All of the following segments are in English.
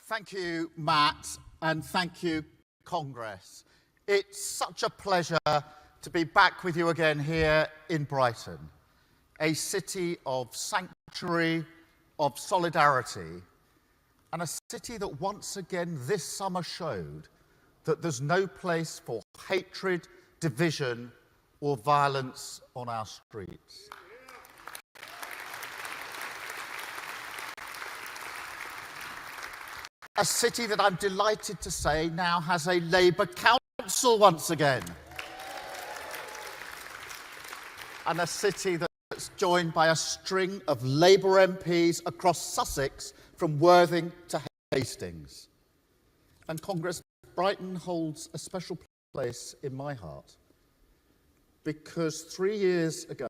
Thank you, Matt, and thank you, Congress. It's such a pleasure to be back with you again here in Brighton, a city of sanctuary, of solidarity, and a city that once again this summer showed that there's no place for hatred, division, or violence on our streets. A city that I'm delighted to say now has a Labour council once again. And a city that's joined by a string of Labour MPs across Sussex from Worthing to Hastings. And Congress, Brighton holds a special place in my heart because 3 years ago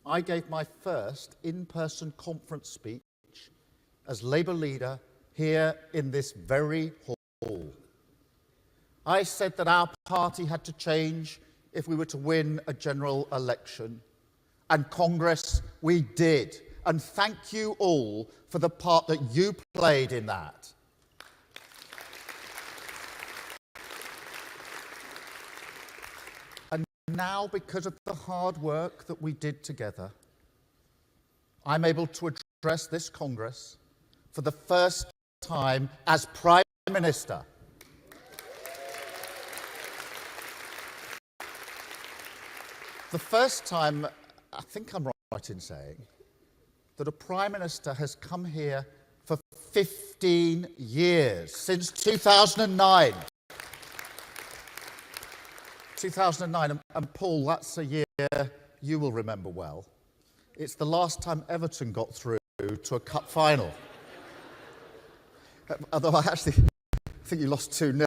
I gave my first in-person conference speech as Labour leader here in this very hall. I said that our party had to change if we were to win a general election. And Congress, we did. And thank you all for the part that you played in that. And now, because of the hard work that we did together, I'm able to address this Congress for the first time as Prime Minister. The first time, I think I'm right in saying, that a Prime Minister has come here for 15 years, since 2009. 2009, and Paul, that's a year you will remember well. It's the last time Everton got through to a cup final. Although I actually think you lost 2-0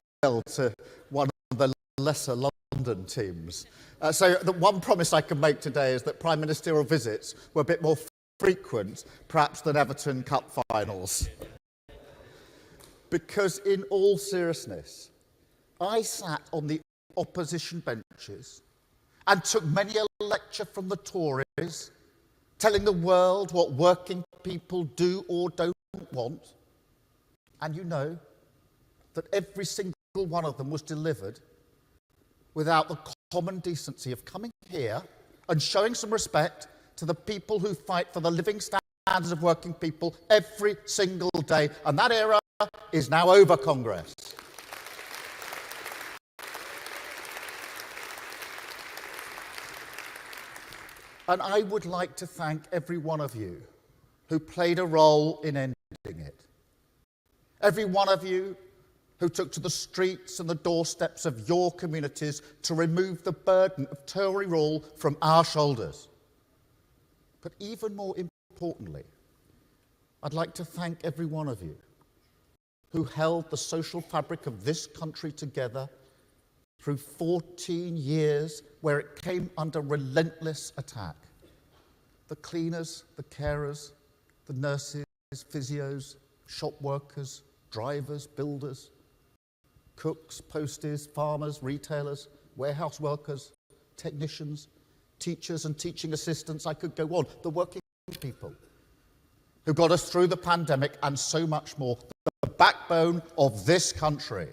to one of the lesser London teams. So the one promise I can make today is that prime ministerial visits were a bit more frequent, perhaps, than Everton Cup finals. Because in all seriousness, I sat on the opposition benches and took many a lecture from the Tories, telling the world what working people do or don't want. And you know that every single one of them was delivered without the common decency of coming here and showing some respect to the people who fight for the living standards of working people every single day. And that era is now over, Congress. And I would like to thank every one of you who played a role in ending it. Every one of you who took to the streets and the doorsteps of your communities to remove the burden of Tory rule from our shoulders. But even more importantly, I'd like to thank every one of you who held the social fabric of this country together through 14 years where it came under relentless attack. The cleaners, the carers, the nurses, physios, shop workers, drivers, builders, cooks, posties, farmers, retailers, warehouse workers, technicians, teachers and teaching assistants, I could go on. The working people who got us through the pandemic and so much more. The backbone of this country.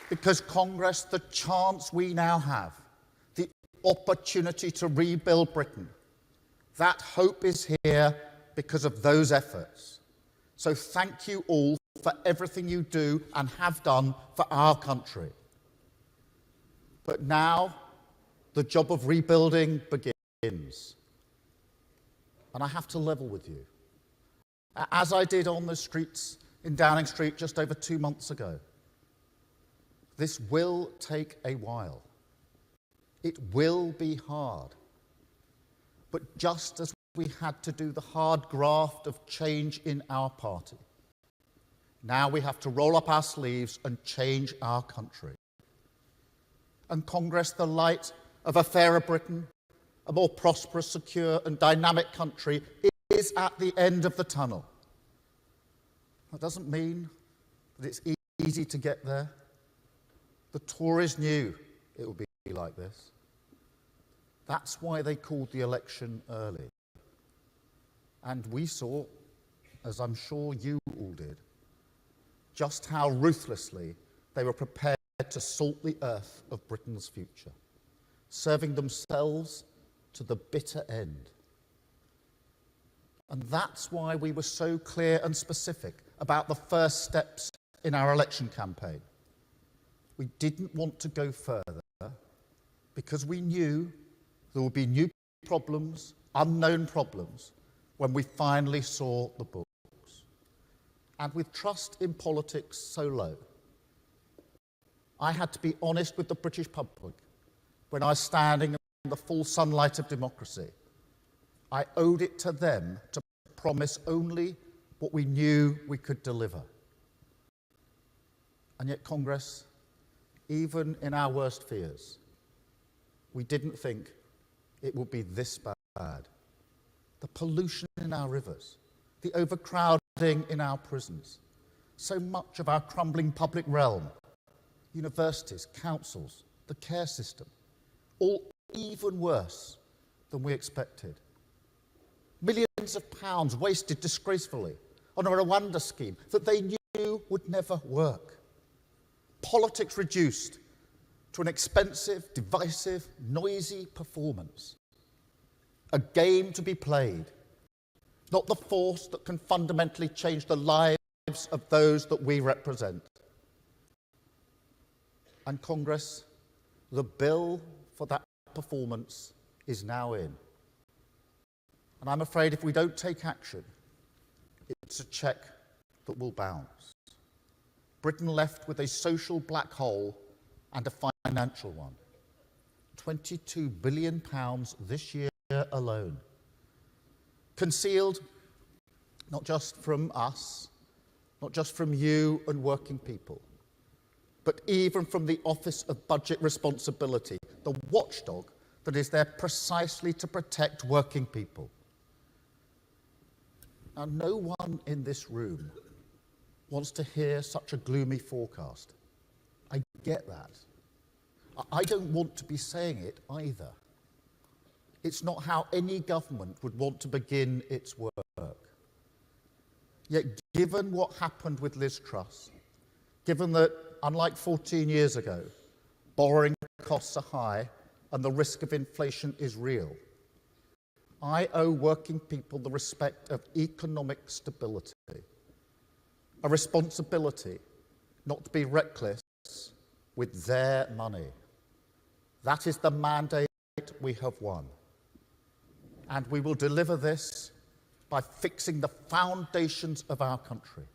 Because Congress, the chance we now have, the opportunity to rebuild Britain, that hope is here because of those efforts. So thank you all for everything you do and have done for our country. But now, the job of rebuilding begins. And I have to level with you. As I did on the streets in Downing Street just over 2 months ago, this will take a while. It will be hard. But just as we had to do the hard graft of change in our party, now we have to roll up our sleeves and change our country. And Congress, the light of a fairer Britain, a more prosperous, secure and dynamic country is at the end of the tunnel. That doesn't mean that it's easy to get there. The Tories knew it would be like this. That's why they called the election early. And we saw, as I'm sure you all did, just how ruthlessly they were prepared to salt the earth of Britain's future, serving themselves to the bitter end. And that's why we were so clear and specific about the first steps in our election campaign. We didn't want to go further because we knew there would be new problems, unknown problems, when we finally saw the books. And with trust in politics so low, I had to be honest with the British public when I was standing in the full sunlight of democracy. I owed it to them to promise only what we knew we could deliver. And yet, Congress, even in our worst fears, we didn't think it would be this bad. The pollution in our rivers, the overcrowding in our prisons, so much of our crumbling public realm, universities, councils, the care system, all even worse than we expected. Millions of pounds wasted disgracefully on a Rwanda scheme that they knew would never work. Politics reduced to an expensive, divisive, noisy performance. A game to be played, not the force that can fundamentally change the lives of those that we represent. And Congress, the bill for that performance is now in. And I'm afraid if we don't take action, it's a cheque that will bounce. Britain left with a social black hole and a financial one. £22 billion this year alone. Concealed not just from us, not just from you and working people, but even from the Office of Budget Responsibility, the watchdog that is there precisely to protect working people. Now, no one in this room wants to hear such a gloomy forecast. I get that. I don't want to be saying it either. It's not how any government would want to begin its work. Yet, given what happened with Liz Truss, given that, unlike 14 years ago, borrowing costs are high and the risk of inflation is real, I owe working people the respect of economic stability, a responsibility not to be reckless with their money. That is the mandate we have won. And we will deliver this by fixing the foundations of our country,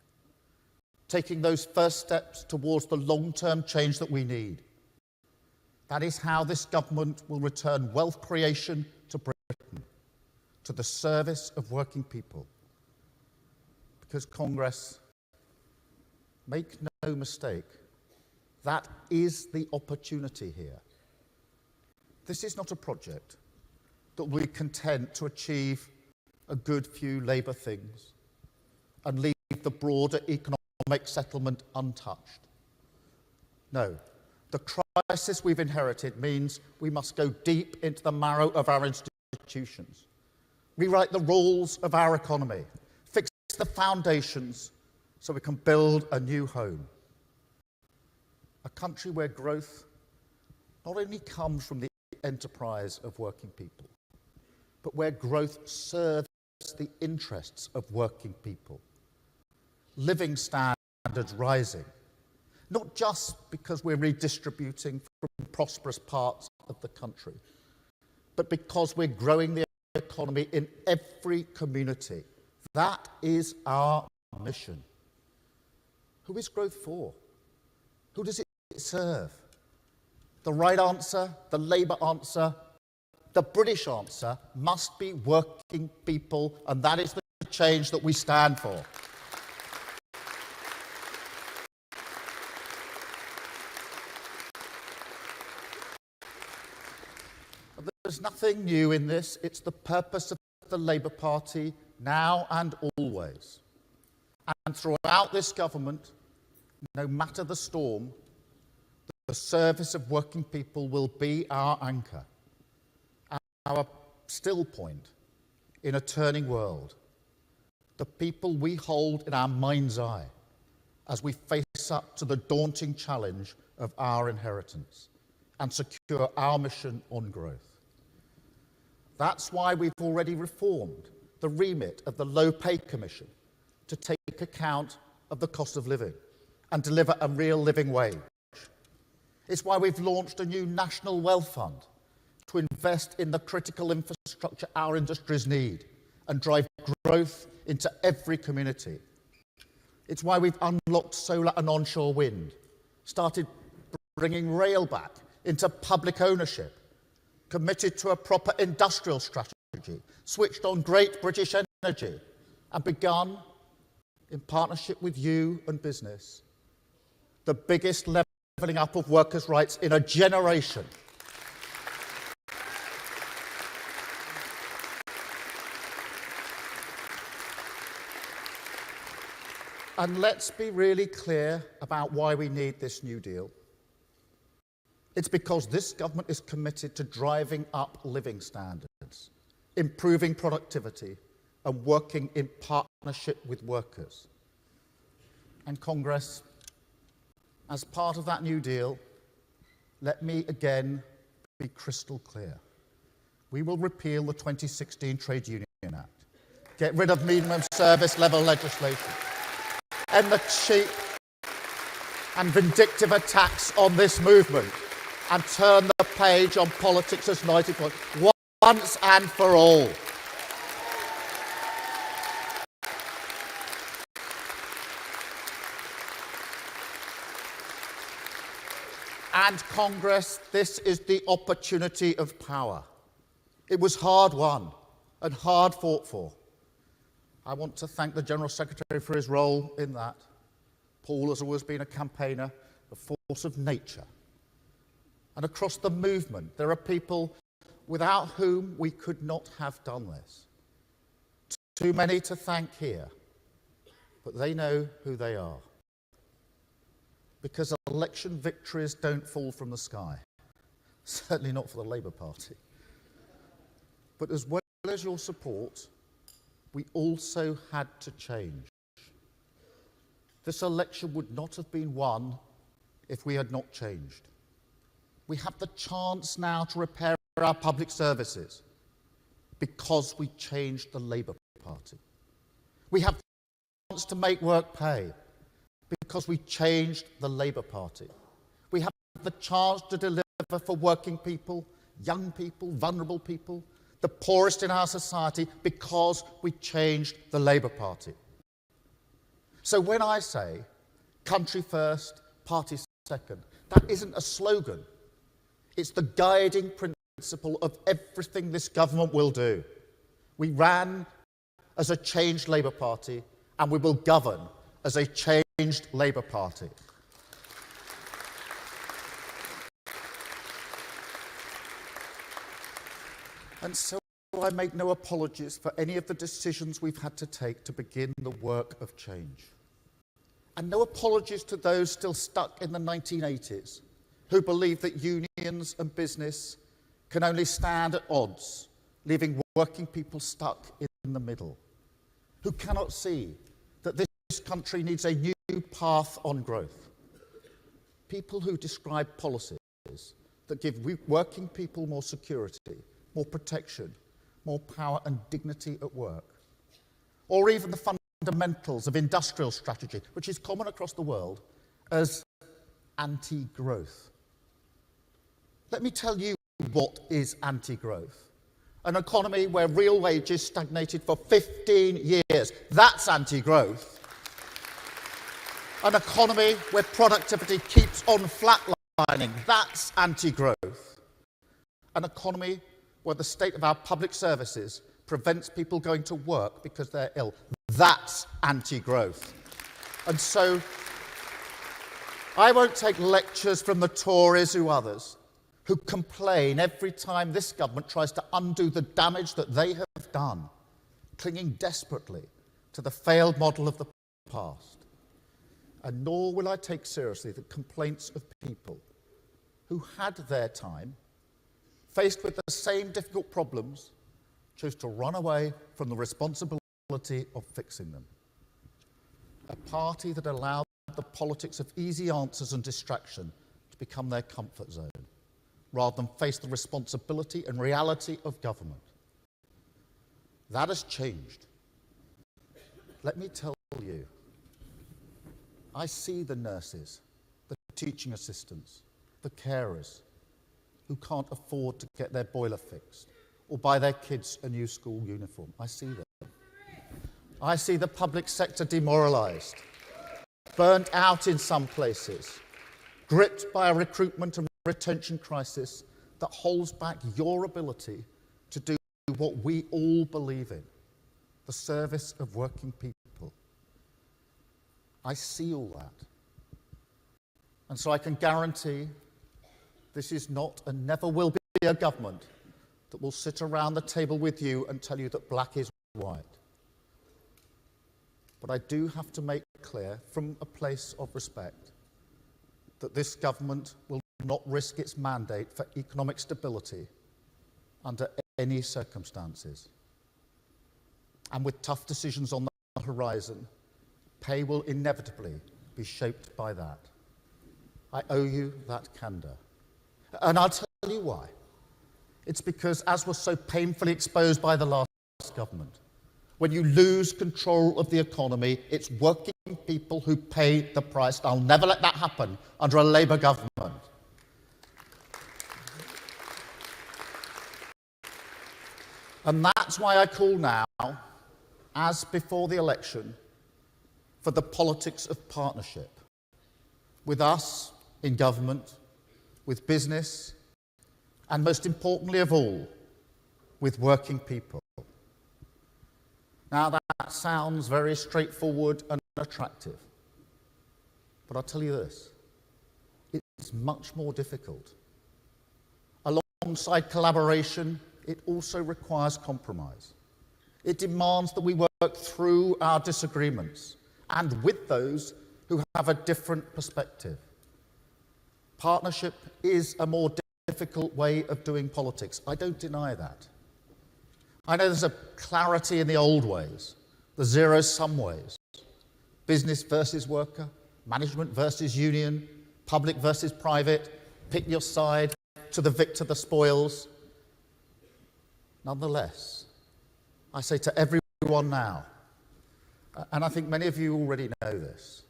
taking those first steps towards the long-term change that we need. That is how this government will return wealth creation to Britain, to the service of working people. Because Congress, make no mistake, that is the opportunity here. This is not a project that we're content to achieve a good few Labour things and leave the broader economic settlement untouched. No, the crisis we've inherited means we must go deep into the marrow of our institutions, rewrite the rules of our economy, fix the foundations so we can build a new home. A country where growth not only comes from the enterprise of working people, but where growth serves the interests of working people. Living standards rising, not just because we're redistributing from prosperous parts of the country, but because we're growing the economy in every community. That is our mission. Who is growth for? Who does it serve? The right answer, the Labour answer, the British answer must be working people, and that is the change that we stand for. There's nothing new in this. It's the purpose of the Labour Party now and always. And throughout this government, no matter the storm, the service of working people will be our anchor. our still point in a turning world, the people we hold in our mind's eye as we face up to the daunting challenge of our inheritance and secure our mission on growth. That's why we've already reformed the remit of the Low Pay Commission to take account of the cost of living and deliver a real living wage. It's why we've launched a new National Wealth Fund to invest in the critical infrastructure our industries need and drive growth into every community. It's why we've unlocked solar and onshore wind, started bringing rail back into public ownership, committed to a proper industrial strategy, switched on great British energy, and begun, in partnership with you and business, the biggest levelling up of workers' rights in a generation. And let's be really clear about why we need this new deal. It's because this government is committed to driving up living standards, improving productivity, and working in partnership with workers. And Congress, as part of that new deal, let me again be crystal clear. We will repeal the 2016 Trade Union Act, get rid of minimum service level legislation, end the cheap and vindictive attacks on this movement, and turn the page on politics as 90 once and for all. And Congress, this is the opportunity of power. It was hard won and hard fought for. I want to thank the General Secretary for his role in that. Paul has always been a campaigner, a force of nature. And across the movement, there are people without whom we could not have done this. Too many to thank here, but they know who they are. Because election victories don't fall from the sky, certainly not for the Labour Party. But as well as your support, we also had to change. This election would not have been won if we had not changed. We have the chance now to repair our public services because we changed the Labour Party. We have the chance to make work pay because we changed the Labour Party. We have the chance to deliver for working people, young people, vulnerable people, the poorest in our society because we changed the Labour Party. So when I say country first, party second, that isn't a slogan. It's the guiding principle of everything this government will do. We ran as a changed Labour Party, and we will govern as a changed Labour Party. And so I make no apologies for any of the decisions we've had to take to begin the work of change. And no apologies to those still stuck in the 1980s who believe that unions and business can only stand at odds, leaving working people stuck in the middle, who cannot see that this country needs a new path on growth. People who describe policies that give working people more security, more protection, more power and dignity at work, or even the fundamentals of industrial strategy, which is common across the world, as anti-growth. Let me tell you what is anti-growth. An economy where real wages stagnated for 15 years. That's anti-growth. An economy where productivity keeps on flatlining. That's anti-growth. An economy where the state of our public services prevents people going to work because they're ill. That's anti-growth. And so I won't take lectures from the Tories or others who complain every time this government tries to undo the damage that they have done, clinging desperately to the failed model of the past. And nor will I take seriously the complaints of people who had their time faced with the same difficult problems, chose to run away from the responsibility of fixing them. A party that allowed the politics of easy answers and distraction to become their comfort zone, rather than face the responsibility and reality of government. That has changed. Let me tell you, I see the nurses, the teaching assistants, the carers who can't afford to get their boiler fixed or buy their kids a new school uniform. I see them. I see the public sector demoralised, burnt out in some places, gripped by a recruitment and retention crisis that holds back your ability to do what we all believe in, the service of working people. I see all that. And so I can guarantee this is not and never will be a government that will sit around the table with you and tell you that black is white. But I do have to make clear, from a place of respect, that this government will not risk its mandate for economic stability under any circumstances. And with tough decisions on the horizon, pay will inevitably be shaped by that. I owe you that candour. And I'll tell you why. It's because, as was so painfully exposed by the last government, when you lose control of the economy, it's working people who pay the price. I'll never let that happen under a Labour government. And that's why I call now, as before the election, for the politics of partnership. With us in government, with business, and most importantly of all, with working people. Now that sounds very straightforward and attractive, but I'll tell you this, it's much more difficult. Alongside collaboration, it also requires compromise. It demands that we work through our disagreements and with those who have a different perspective. Partnership is a more difficult way of doing politics. I don't deny that. I know there's a clarity in the old ways, the zero-sum ways. Business versus worker, management versus union, public versus private, pick your side, to the victor the spoils. Nonetheless, I say to everyone now, and I think many of you already know this,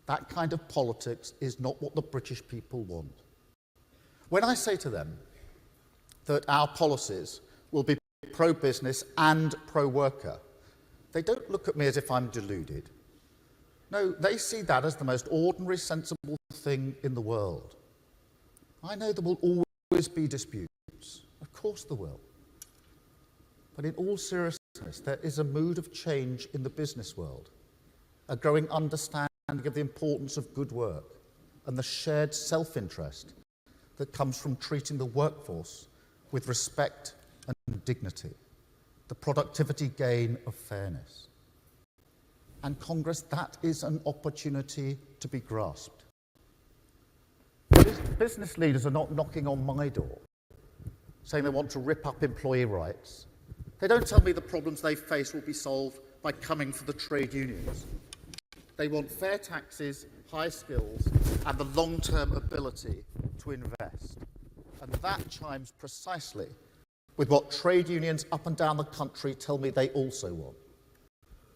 that kind of politics is not what the British people want. When I say to them that our policies will be pro-business and pro-worker, they don't look at me as if I'm deluded. No, they see that as the most ordinary, sensible thing in the world. I know there will always be disputes. Of course there will. But in all seriousness, there is a mood of change in the business world, a growing understanding of the importance of good work and the shared self-interest that comes from treating the workforce with respect and dignity, the productivity gain of fairness. And Congress, that is an opportunity to be grasped. Business leaders are not knocking on my door saying they want to rip up employee rights. They don't tell me the problems they face will be solved by coming for the trade unions. They want fair taxes, high skills, and the long-term ability to invest. And that chimes precisely with what trade unions up and down the country tell me they also want.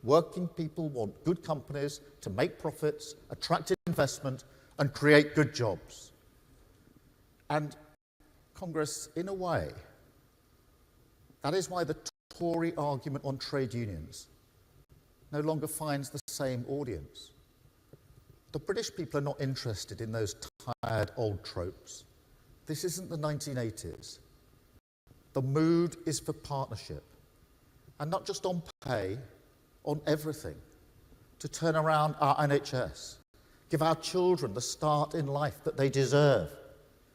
Working people want good companies to make profits, attract investment, and create good jobs. And Congress, in a way, that is why the Tory argument on trade unions no longer finds the same audience. The British people are not interested in those tired old tropes. This isn't the 1980s. The mood is for partnership, and not just on pay, on everything, to turn around our NHS, give our children the start in life that they deserve,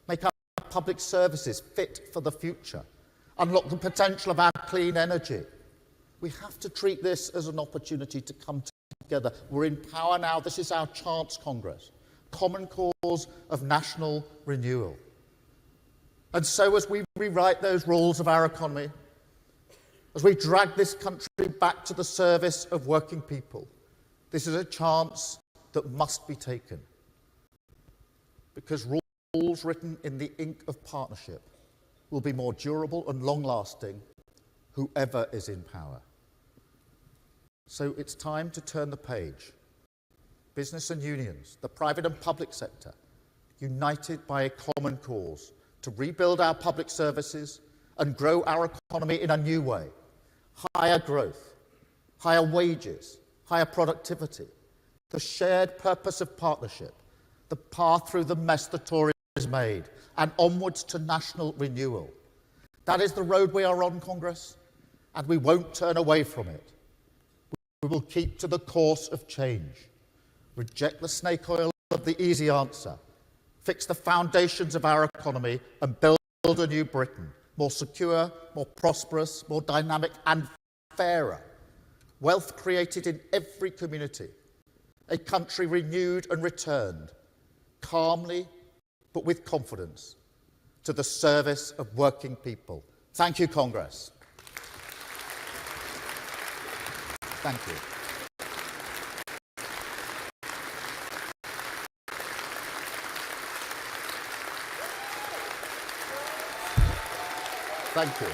make our public services fit for the future, unlock the potential of our clean energy. We have to treat this as an opportunity to come together. We're in power now. This is our chance, Congress. Common cause of national renewal. And so as we rewrite those rules of our economy, as we drag this country back to the service of working people, this is a chance that must be taken. Because rules written in the ink of partnership will be more durable and long-lasting, whoever is in power. So it's time to turn the page. Business and unions, the private and public sector, united by a common cause to rebuild our public services and grow our economy in a new way. Higher growth, higher wages, higher productivity, the shared purpose of partnership, the path through the mess the Tories made, and onwards to national renewal. That is the road we are on, Congress, and we won't turn away from it. We will keep to the course of change, reject the snake oil of the easy answer, fix the foundations of our economy and build a new Britain, more secure, more prosperous, more dynamic and fairer. Wealth created in every community, a country renewed and returned, calmly but with confidence, to the service of working people. Thank you, Congress. Thank you. Thank you.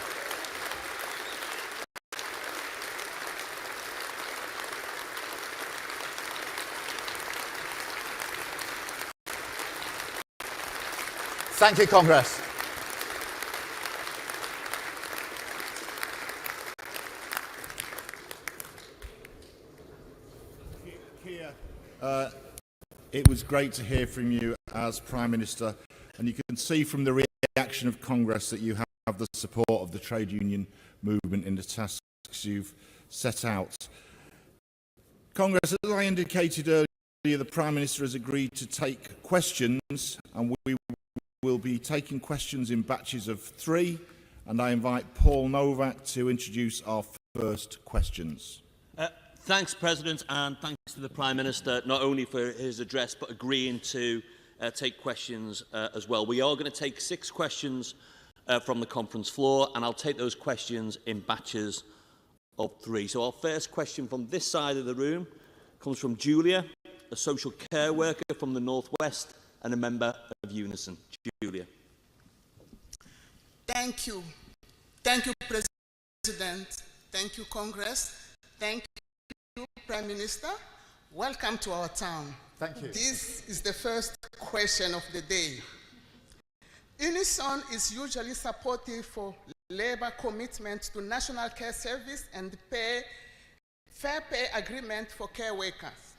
Thank you, Congress. Keir, it was great to hear from you as Prime Minister, and you can see from the reaction of Congress that you have the support of the trade union movement in the tasks you've set out. Congress, as I indicated earlier, the Prime Minister has agreed to take questions, and we will be taking questions in batches of 3, and I invite Paul Novak to introduce our first questions. Thanks, President, and thanks to the Prime Minister, not only for his address, but agreeing to take questions as well. We are going to take 6 questions from the conference floor, and I'll take those questions in batches of 3. So our first question from this side of the room comes from Julia, a social care worker from the Northwest and a member of Unison. Julia. Thank you. Thank you, President. Thank you, Congress. Thank you, Prime Minister. Welcome to our town. Thank you. This is the first question of the day. Unison is usually supportive for Labour commitment to National Care Service and fair pay agreement for care workers.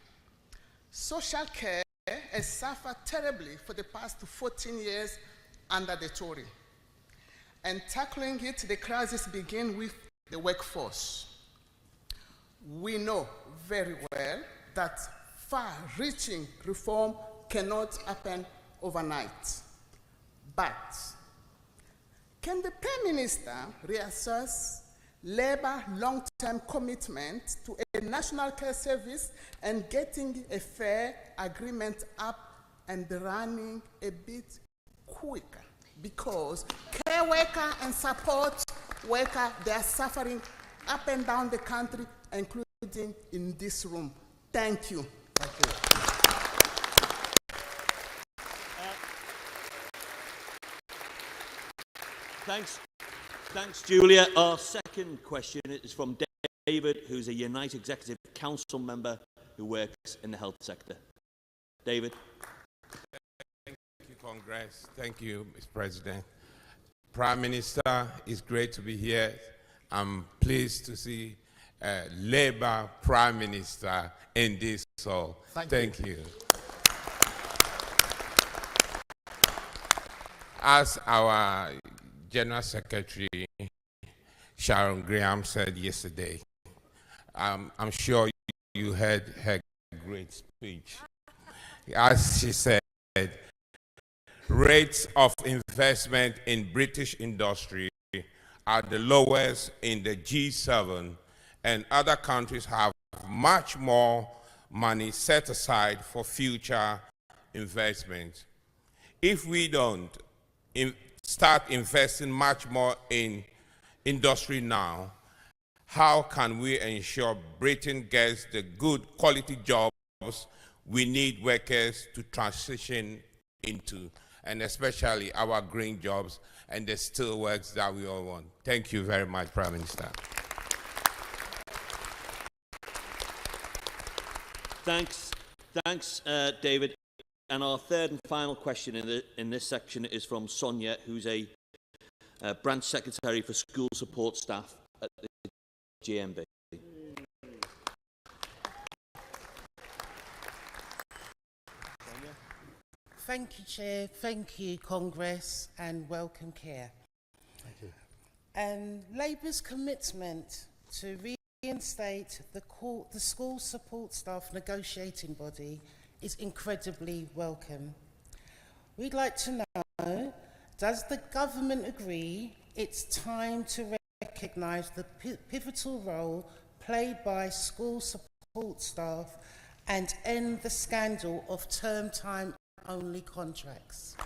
Social care has suffered terribly for the past 14 years under the Tory. And tackling it, the crisis begins with the workforce. We know very well that far-reaching reform cannot happen overnight. But can the Prime Minister reassess Labour long-term commitment to a national care service and getting a fair agreement up and running a bit quicker? Because care worker and support worker, they are suffering up and down the country, including in this room. Thank you. Thank you. Thanks, Julia. Our second question is from David, who's a Unite Executive Council member who works in the health sector. David. Thank you, Congress. Thank you, Mr. President. Prime Minister, it's great to be here. I'm pleased to see Labour Prime Minister in this hall. Thank you. As our General Secretary Sharon Graham said yesterday, I'm sure you heard her great speech. As she said, rates of investment in British industry are the lowest in the G7, and other countries have much more money set aside for future investment. If we don't start investing much more in industry now, how can we ensure Britain gets the good quality jobs we need workers to transition into, and especially our green jobs and the steel works that we all want? Thank you very much, Prime Minister. Thanks, David. And our third and final question in this section is from Sonia, who's a branch secretary for school support staff at the GMB. Thank you, Chair. Thank you, Congress, and welcome, Keir. Thank you. Labour's commitment to reinstate the school support staff negotiating body is incredibly welcome. We'd like to know, does the government agree it's time to recognise the pivotal role played by school support staff and end the scandal of term time only contracts?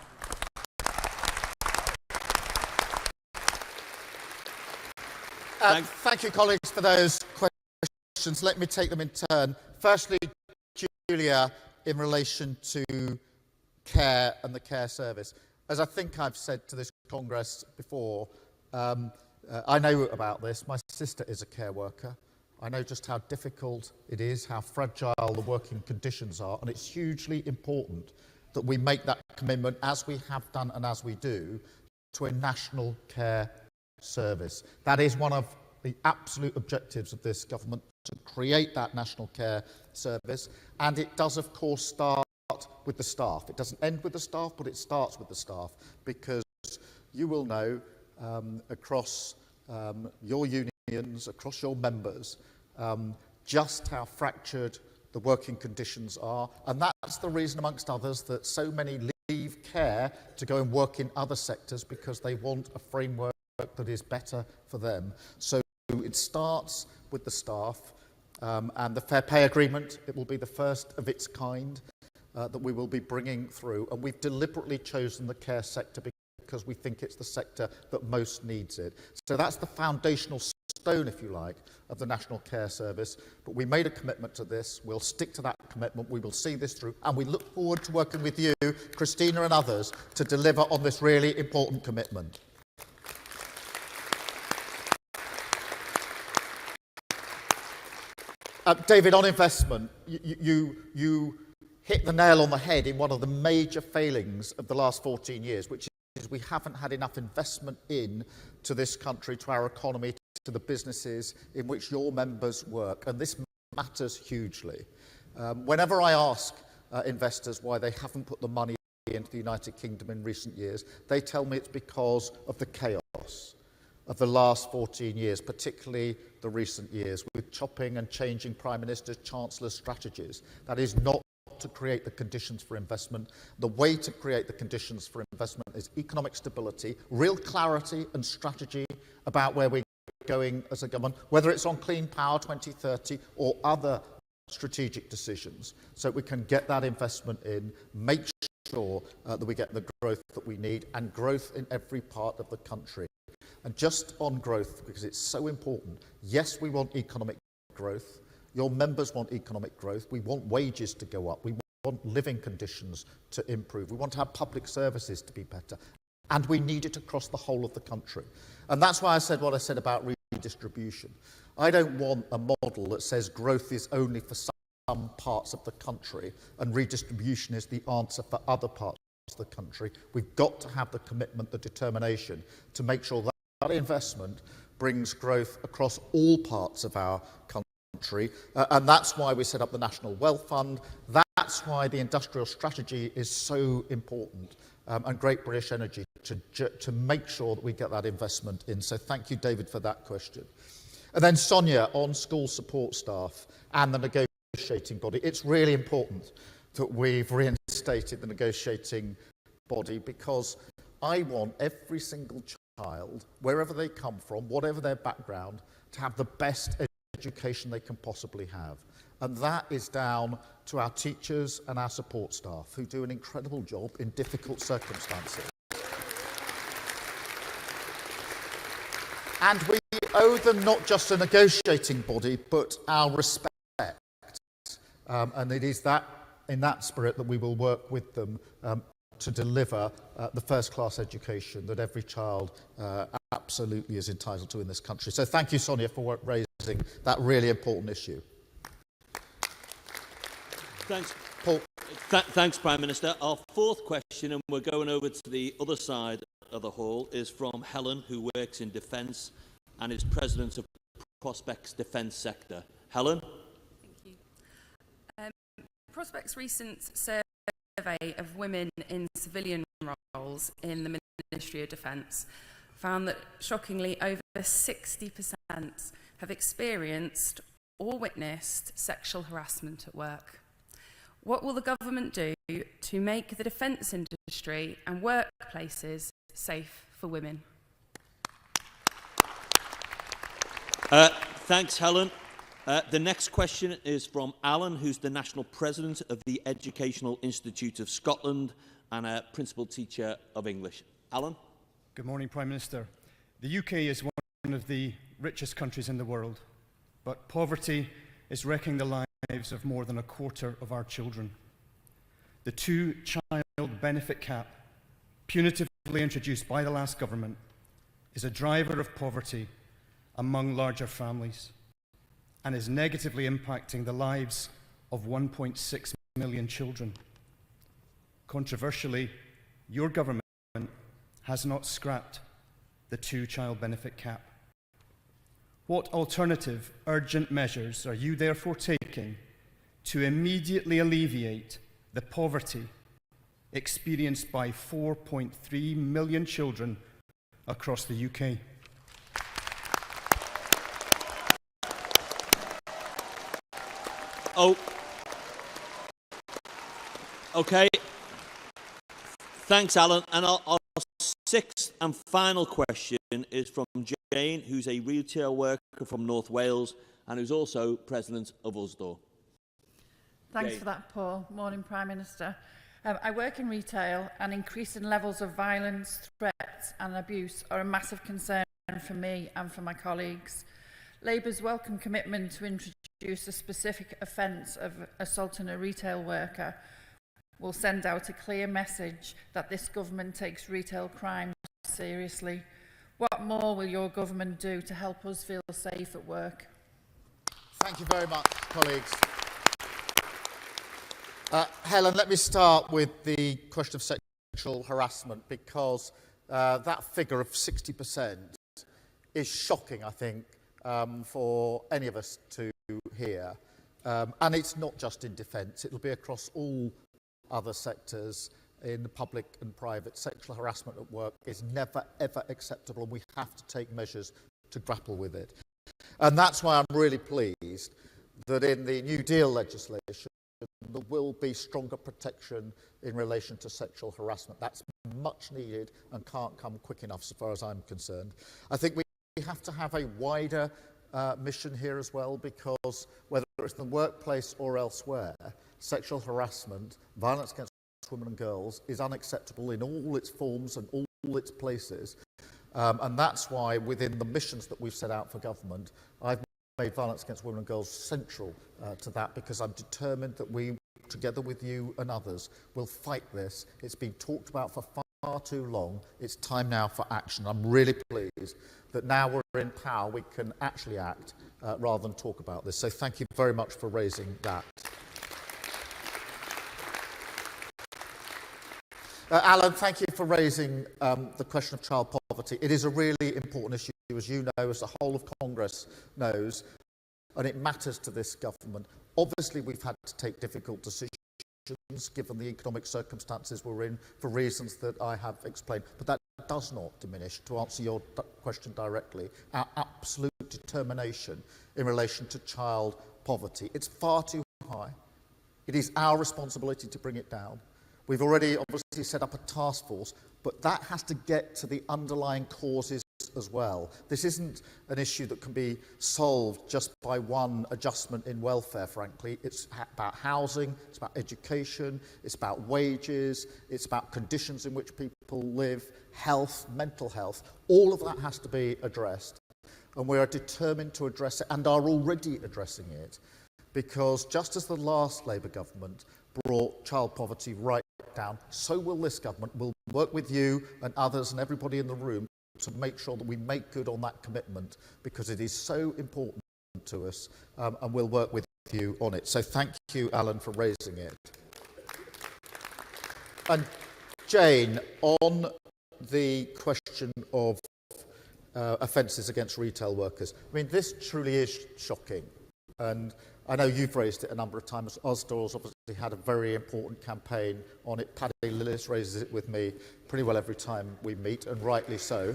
Thank you, colleagues, for those questions. Let me take them in turn. Firstly, Julia, in relation to care and the care service. As I think I've said to this Congress before, I know about this. My sister is a care worker. I know just how difficult it is, how fragile the working conditions are, and it's hugely important that we make that commitment, as we have done and as we do, to a national care service. That is one of the absolute objectives of this government, to create that national care service, and it does, of course, start with the staff. It doesn't end with the staff, but it starts with the staff, because you will know across your unions, across your members, just how fractured the working conditions are, and that's the reason, amongst others, that so many leave care to go and work in other sectors, because they want a framework that is better for them. So it starts with the staff, and the Fair Pay Agreement, it will be the first of its kind that we will be bringing through, and we've deliberately chosen the care sector because we think it's the sector that most needs it. So that's the foundational stone, if you like, of the National Care Service. But we made a commitment to this. We'll stick to that commitment. We will see this through. And we look forward to working with you, Christina and others, to deliver on this really important commitment. David, on investment, you hit the nail on the head in one of the major failings of the last 14 years, which is we haven't had enough investment into this country, to our economy, to the businesses in which your members work, and this matters hugely. Whenever I ask investors why they haven't put the money into the United Kingdom in recent years, they tell me it's because of the chaos of the last 14 years, particularly the recent years, with chopping and changing Prime Ministers, Chancellors' strategies. That is not to create the conditions for investment. The way to create the conditions for investment is economic stability, real clarity and strategy about where we're going as a government, whether it's on Clean Power 2030 or other strategic decisions, so we can get that investment in, make sure that we get the growth that we need, and growth in every part of the country. And just on growth, because it's so important, yes, we want economic growth. Your members want economic growth. We want wages to go up. We want living conditions to improve. We want to have public services to be better. And we need it across the whole of the country. And that's why I said what I said about redistribution. I don't want a model that says growth is only for some parts of the country and redistribution is the answer for other parts of the country. We've got to have the commitment, the determination to make sure that that investment brings growth across all parts of our country. And that's why we set up the National Wealth Fund. That's why the industrial strategy is so important, and Great British Energy, to make sure that we get that investment in. So thank you, David, for that question. And then Sonia, on school support staff and the negotiating body. It's really important that we've reinstated the negotiating body, because I want every single child, wherever they come from, whatever their background, to have the best education they can possibly have. And that is down to our teachers and our support staff, who do an incredible job in difficult circumstances. And we owe them not just a negotiating body, but our respect. And it is that, in that spirit that we will work with them to deliver the first-class education that every child absolutely is entitled to in this country. So thank you, Sonia, for raising that really important issue. Thanks, Paul. Thanks, Prime Minister. Our fourth question, and we're going over to the other side of the hall, is from Helen, who works in defence and is President of Prospect's Defence Sector. Helen? Thank you. Prospect's recent survey of women in civilian roles in the Ministry of Defence found that, shockingly, over 60% have experienced or witnessed sexual harassment at work. What will the government do to make the defence industry and workplaces safe for women? Thanks, Helen. The next question is from Alan, who's the National President of the Educational Institute of Scotland and a Principal Teacher of English. Alan? Good morning, Prime Minister. The UK is one of the richest countries in the world, but poverty is wrecking the lives of more than a quarter of our children. The two-child benefit cap, punitively introduced by the last government, is a driver of poverty among larger families and is negatively impacting the lives of 1.6 million children. Controversially, your government has not scrapped the two-child benefit cap. What alternative urgent measures are you therefore taking to immediately alleviate the poverty experienced by 4.3 million children across the UK? Oh, okay. Thanks, Alan. And our sixth and final question is from Jane, who's a retail worker from North Wales and who's also President of USDOR. Thanks for that, Paul. Morning, Prime Minister. I work in retail, and increasing levels of violence, threats and abuse are a massive concern for me and for my colleagues. Labour's welcome commitment to introduce a specific offence of assaulting a retail worker will send out a clear message that this government takes retail crime seriously. What more will your government do to help us feel safe at work? Thank you very much, colleagues. Helen, let me start with the question of sexual harassment, because that figure of 60% is shocking, I think, for any of us to hear. And it's not just in defence, it'll be across all other sectors in the public and private. Sexual harassment at work is never, ever acceptable, and we have to take measures to grapple with it. And that's why I'm really pleased that in the New Deal legislation, there will be stronger protection in relation to sexual harassment. That's much needed and can't come quick enough, so far as I'm concerned. I think we have to have a wider mission here as well, because whether it's in the workplace or elsewhere, sexual harassment, violence against women and girls is unacceptable in all its forms and all its places. And that's why within the missions that we've set out for government, I've made violence against women and girls central to that, because I'm determined that we, together with you and others, will fight this. It's been talked about for far too long. It's time now for action. I'm really pleased that now we're in power, we can actually act rather than talk about this. So thank you very much for raising that. Alan, thank you for raising the question of child poverty. It is a really important issue, as you know, as the whole of Congress knows, and it matters to this government. Obviously, we've had to take difficult decisions given the economic circumstances we're in for reasons that I have explained, but that does not diminish, to answer your question directly, our absolute determination in relation to child poverty. It's far too high. It is our responsibility to bring it down. We've already obviously set up a task force, but that has to get to the underlying causes as well. This isn't an issue that can be solved just by one adjustment in welfare, frankly. It's about housing, it's about education, it's about wages, it's about conditions in which people live, health, mental health. All of that has to be addressed. And we are determined to address it and are already addressing it, because just as the last Labour government brought child poverty right down, so will this government. We'll work with you and others and everybody in the room to make sure that we make good on that commitment, because it is so important to us, and we'll work with you on it. So thank you, Alan, for raising it. And Jane, on the question of offences against retail workers, I mean, this truly is shocking. And I know you've raised it a number of times. Osdor's obviously had a very important campaign on it. Paddy Lillis raises it with me pretty well every time we meet, and rightly so.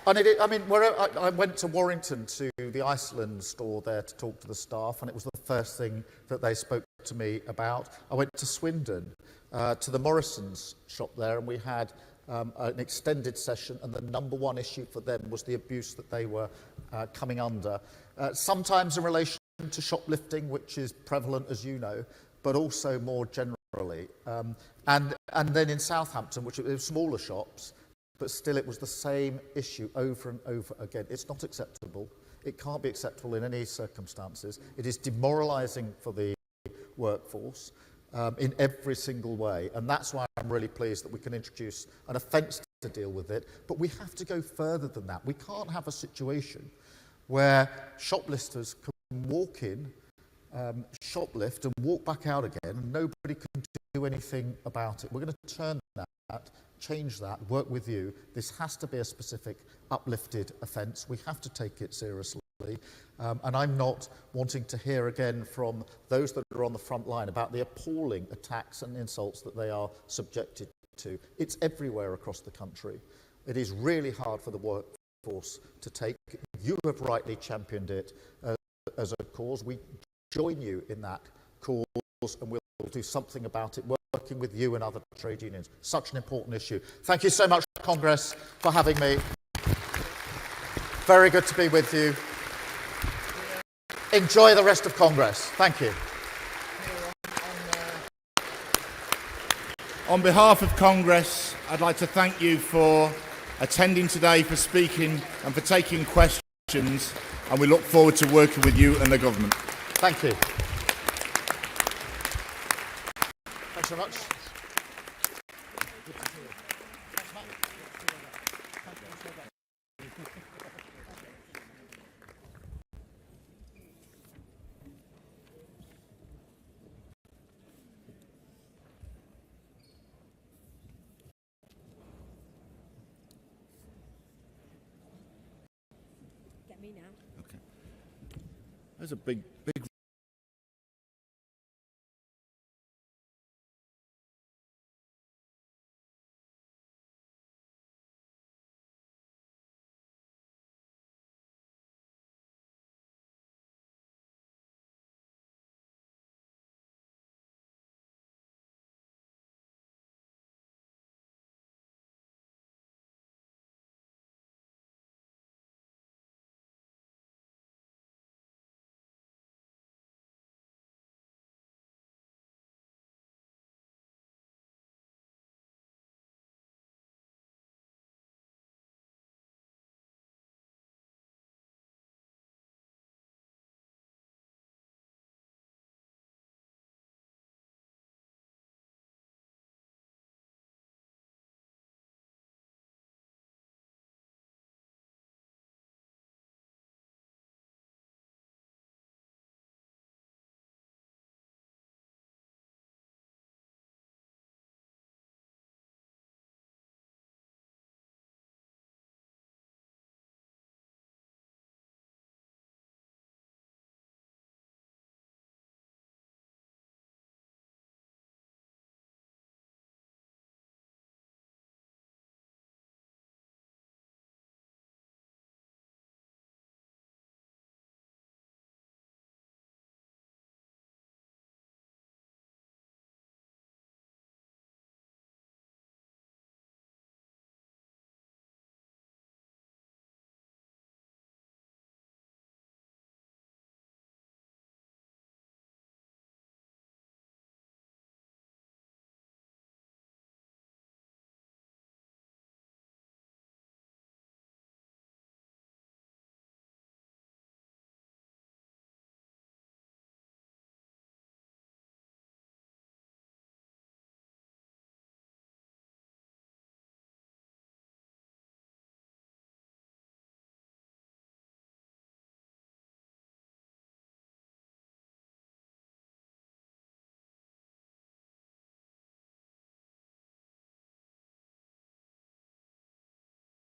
And I mean, I went to Warrington to the Iceland store there to talk to the staff, and it was the first thing that they spoke to me about. I went to Swindon, to the Morrison's shop there, and we had an extended session, and the number one issue for them was the abuse that they were coming under. Sometimes in relation to shoplifting, which is prevalent, as you know, but also more generally. And then in Southampton, which was smaller shops, but still it was the same issue over and over again. It's not acceptable. It can't be acceptable in any circumstances. It is demoralising for the workforce in every single way. And that's why I'm really pleased that we can introduce an offence to deal with it. But we have to go further than that. We can't have a situation where shoplifters can walk in, shoplift and walk back out again, and nobody can do anything about it. We're going to turn that, change that, work with you. This has to be a specific uplifted offence. We have to take it seriously. And I'm not wanting to hear again from those that are on the front line about the appalling attacks and insults that they are subjected to. It's everywhere across the country. It is really hard for the workforce to take. You have rightly championed it as a cause. We join you in that cause, and we'll do something about it, working with you and other trade unions. Such an important issue. Thank you so much, Congress, for having me. Very good to be with you. Enjoy the rest of Congress. Thank you. On behalf of Congress, I'd like to thank you for attending today, for speaking and for taking questions, and we look forward to working with you and the government. Thank you. Thanks so much. There's a big